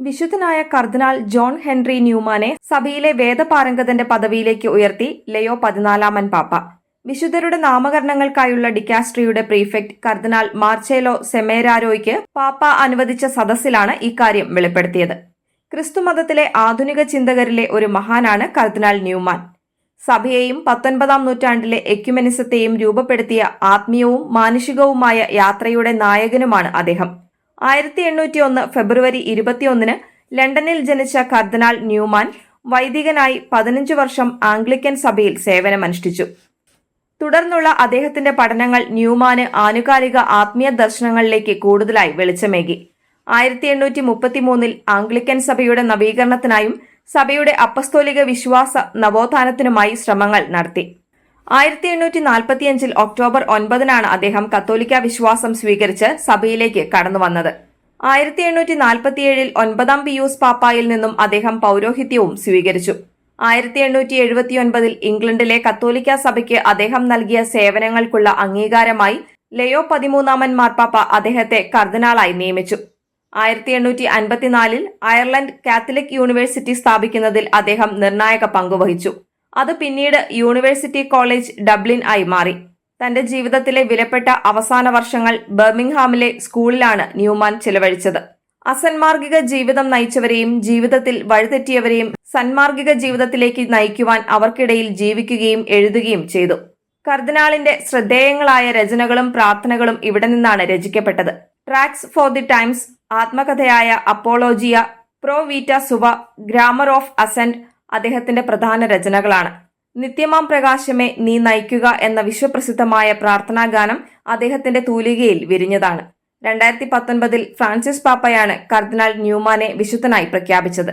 വിശുദ്ധനായ കർദിനാൾ John Henry ന്യൂമാനെ സഭയിലെ വേദപാരംഗതന്റെ പദവിയിലേക്ക് ഉയർത്തി ലയോ 14 പാപ്പ. വിശുദ്ധരുടെ നാമകരണങ്ങൾക്കായുള്ള ഡിക്കാസ്ട്രിയുടെ പ്രീഫെക്ട് കർദിനാൾ മാർച്ചേലോ സെമേരാരോയ്ക്ക് പാപ്പ അനുവദിച്ച സദസ്സിലാണ് ഇക്കാര്യം വെളിപ്പെടുത്തിയത്. ക്രിസ്തുമതത്തിലെ ആധുനിക ചിന്തകരിലെ ഒരു മഹാനാണ് കർദിനാൾ ന്യൂമാൻ. സഭയെയും 19-ാം നൂറ്റാണ്ടിലെ എക്യുമെനിസത്തെയും രൂപപ്പെടുത്തിയ ആത്മീയവും മാനുഷികവുമായ യാത്രയുടെ നായകനുമാണ് അദ്ദേഹം. 1801 ഫെബ്രുവരി 21 ലണ്ടനിൽ ജനിച്ച കർദിനാൾ ന്യൂമാൻ വൈദികനായി 15 വർഷം ആംഗ്ലിക്കൻ സഭയിൽ സേവനമനുഷ്ഠിച്ചു. തുടർന്നുള്ള അദ്ദേഹത്തിന്റെ പഠനങ്ങൾ ന്യൂമാന് ആനുകാലിക ആത്മീയ ദർശനങ്ങളിലേക്ക് കൂടുതലായി വെളിച്ചമേകി. 1833 ആംഗ്ലിക്കൻ സഭയുടെ നവീകരണത്തിനായും സഭയുടെ അപ്പസ്തോലിക വിശ്വാസ നവോത്ഥാനത്തിനുമായി ശ്രമങ്ങൾ നടത്തി. 1845 ഒക്ടോബർ 9 അദ്ദേഹം കത്തോലിക്ക വിശ്വാസം സ്വീകരിച്ച് സഭയിലേക്ക് കടന്നുവന്നത്. 1847 9-ാം പിയൂസ് പാപ്പായിൽ നിന്നും അദ്ദേഹം പൗരോഹിത്യവും സ്വീകരിച്ചു. 1879 ഇംഗ്ലണ്ടിലെ കത്തോലിക്ക സഭയ്ക്ക് അദ്ദേഹം നൽകിയ സേവനങ്ങൾക്കുള്ള അംഗീകാരമായി ലയോ 13 മാർപ്പാപ്പ അദ്ദേഹത്തെ കർദിനാളായി നിയമിച്ചു. 1854 അയർലൻഡ് കാത്തലിക് യൂണിവേഴ്സിറ്റി സ്ഥാപിക്കുന്നതിൽ അദ്ദേഹം നിർണായക പങ്കുവഹിച്ചു. അത് പിന്നീട് യൂണിവേഴ്സിറ്റി കോളേജ് ഡബ്ലിൻ ആയി മാറി. തന്റെ ജീവിതത്തിലെ വിലപ്പെട്ട അവസാന വർഷങ്ങൾ ബർമിംഗ്ഹാമിലെ സ്കൂളിലാണ് ന്യൂമാൻ ചിലവഴിച്ചത്. അസന്മാർഗിക ജീവിതം നയിച്ചവരെയും ജീവിതത്തിൽ വഴിതെറ്റിയവരെയും സന്മാർഗിക ജീവിതത്തിലേക്ക് നയിക്കുവാൻ അവർക്കിടയിൽ ജീവിക്കുകയും എഴുതുകയും ചെയ്തു. കർദിനാളിന്റെ ശ്രദ്ധേയങ്ങളായ രചനകളും പ്രാർത്ഥനകളും ഇവിടെ നിന്നാണ് രചിക്കപ്പെട്ടത്. ട്രാക്സ് ഫോർ ദി ടൈംസ്, ആത്മകഥയായ apologia, pro vita sua, grammar of assent അദ്ദേഹത്തിന്റെ പ്രധാന രചനകളാണ്. നിത്യമാം പ്രകാശമേ നീ നയിക്കുക എന്ന വിശ്വപ്രസിദ്ധമായ പ്രാർത്ഥനാഗാനം അദ്ദേഹത്തിന്റെ തൂലികയിൽ വിരിഞ്ഞതാണ്. 2019 ഫ്രാൻസിസ് പാപ്പയാണ് കർദിനാൾ ന്യൂമാനെ വിശുദ്ധനായി പ്രഖ്യാപിച്ചത്.